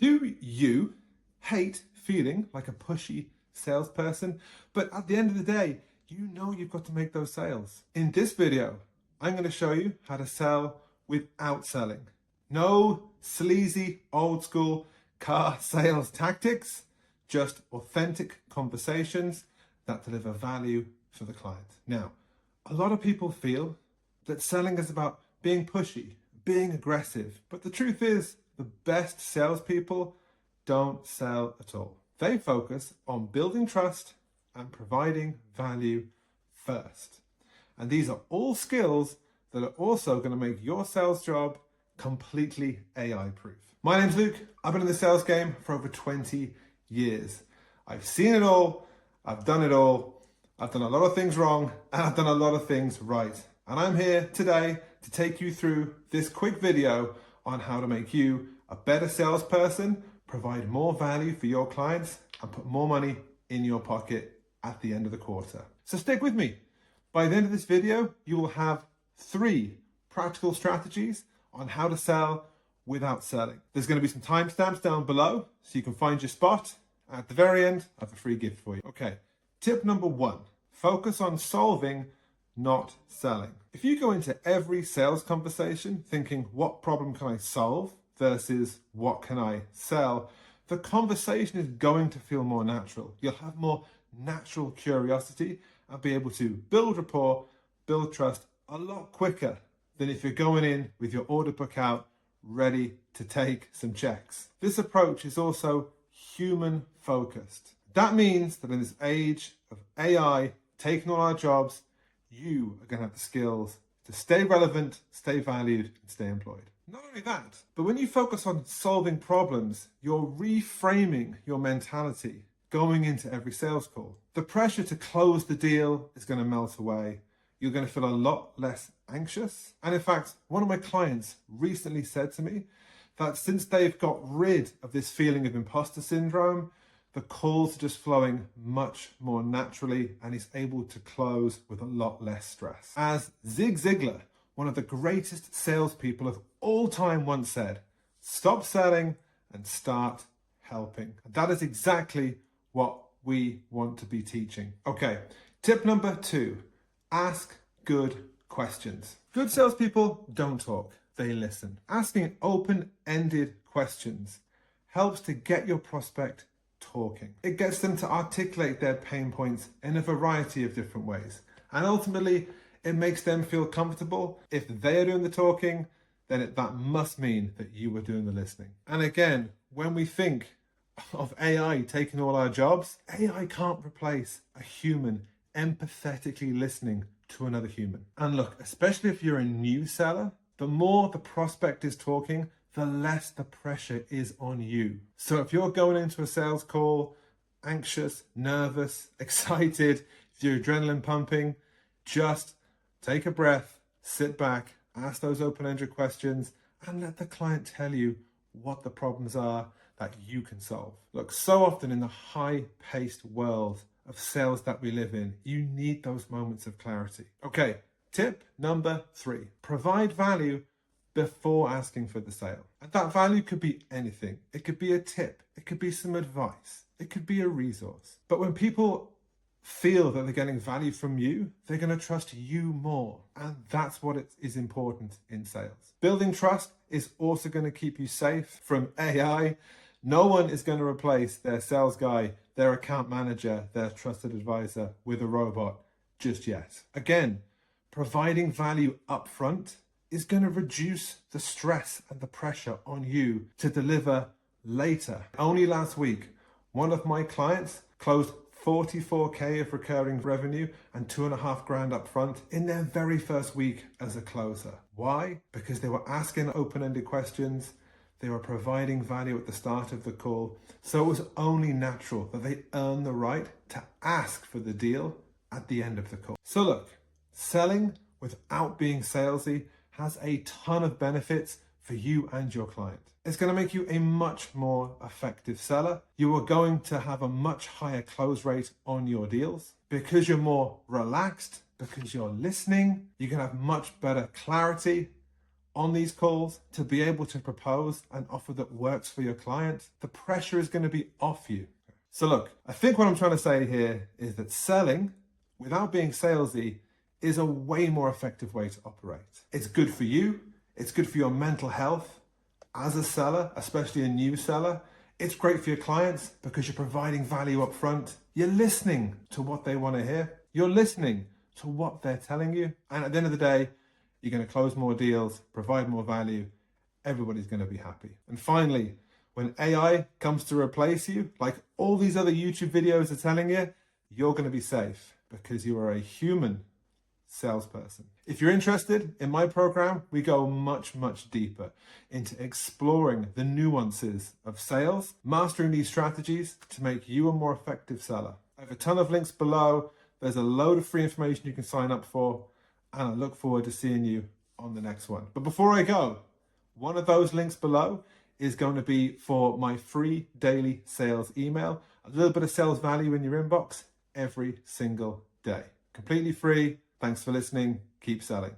Do you hate feeling like a pushy salesperson, but at the end of the day, you know you've got to make those sales? In this video, I'm going to show you how to sell without selling. No sleazy, old school car sales tactics, just authentic conversations that deliver value for the client. Now, a lot of people feel that selling is about being pushy, being aggressive, but the truth is, the best salespeople don't sell at all. They focus on building trust and providing value first. And these are all skills that are also going to make your sales job completely AI proof. My name's Luke. I've been in the sales game for over 20 years. I've seen it all. I've done it all. I've done a lot of things wrong and I've done a lot of things right. And I'm here today to take you through this quick video on how to make you a better salesperson, provide more value for your clients, and put more money in your pocket at the end of the quarter. So stick with me. By the end of this video, you will have 3 practical strategies on how to sell without selling. There's going to be some timestamps down below so you can find your spot. At the very end, I have a free gift for you. Okay, tip number 1, focus on solving, not selling. If you go into every sales conversation thinking, what problem can I solve versus what can I sell, the conversation is going to feel more natural. You'll have more natural curiosity and be able to build rapport, build trust a lot quicker than if you're going in with your order book out, ready to take some checks. This approach is also human focused. That means that in this age of AI taking all our jobs, you are going to have the skills to stay relevant, stay valued, and stay employed. Not only that, but when you focus on solving problems, you're reframing your mentality going into every sales call. The pressure to close the deal is going to melt away. You're going to feel a lot less anxious. And in fact, one of my clients recently said to me that since they've got rid of this feeling of imposter syndrome, the calls are just flowing much more naturally and he's able to close with a lot less stress. As Zig Ziglar, one of the greatest salespeople of all time, once said, stop selling and start helping. And that is exactly what we want to be teaching. Okay, tip number 2, ask good questions. Good salespeople don't talk, they listen. Asking open-ended questions helps to get your prospect talking. It gets them to articulate their pain points in a variety of different ways. And ultimately, it makes them feel comfortable. If they are doing the talking, then that must mean that you are doing the listening. And again, when we think of AI taking all our jobs, AI can't replace a human empathetically listening to another human. And look, especially if you're a new seller, the more the prospect is talking, the less the pressure is on you. So if you're going into a sales call, anxious, nervous, excited, if your adrenaline pumping, just take a breath, sit back, ask those open-ended questions, and let the client tell you what the problems are that you can solve. Look, so often in the high-paced world of sales that we live in, you need those moments of clarity. Okay, tip number 3, provide value before asking for the sale. And that value could be anything. It could be a tip. It could be some advice. It could be a resource. But when people feel that they're getting value from you, they're going to trust you more. And that's what is important in sales. Building trust is also going to keep you safe from AI. No one is going to replace their sales guy, their account manager, their trusted advisor with a robot just yet. Again, providing value up front is going to reduce the stress and the pressure on you to deliver later. Only last week, one of my clients closed 44K of recurring revenue and 2.5 grand up front in their very first week as a closer. Why? Because they were asking open-ended questions. They were providing value at the start of the call. So it was only natural that they earned the right to ask for the deal at the end of the call. So look, selling without being salesy has a ton of benefits for you and your client. It's going to make you a much more effective seller. You are going to have a much higher close rate on your deals because you're more relaxed, because you're listening. You can have much better clarity on these calls to be able to propose an offer that works for your client, the pressure is going to be off you. So look, I think what I'm trying to say here is that selling without being salesy is a way more effective way to operate. It's good for you. It's good for your mental health as a seller, especially a new seller. It's great for your clients because you're providing value up front. You're listening to what they want to hear. You're listening to what they're telling you. And at the end of the day, you're going to close more deals, provide more value. Everybody's going to be happy. And finally, when AI comes to replace you, like all these other YouTube videos are telling you, you're going to be safe because you are a human salesperson. If you're interested in my program, we go much, much deeper into exploring the nuances of sales, mastering these strategies to make you a more effective seller. I have a ton of links below. There's a load of free information you can sign up for, and I look forward to seeing you on the next one. But before I go, one of those links below is going to be for my free daily sales email, a little bit of sales value in your inbox every single day. Completely free. Thanks for listening. Keep selling.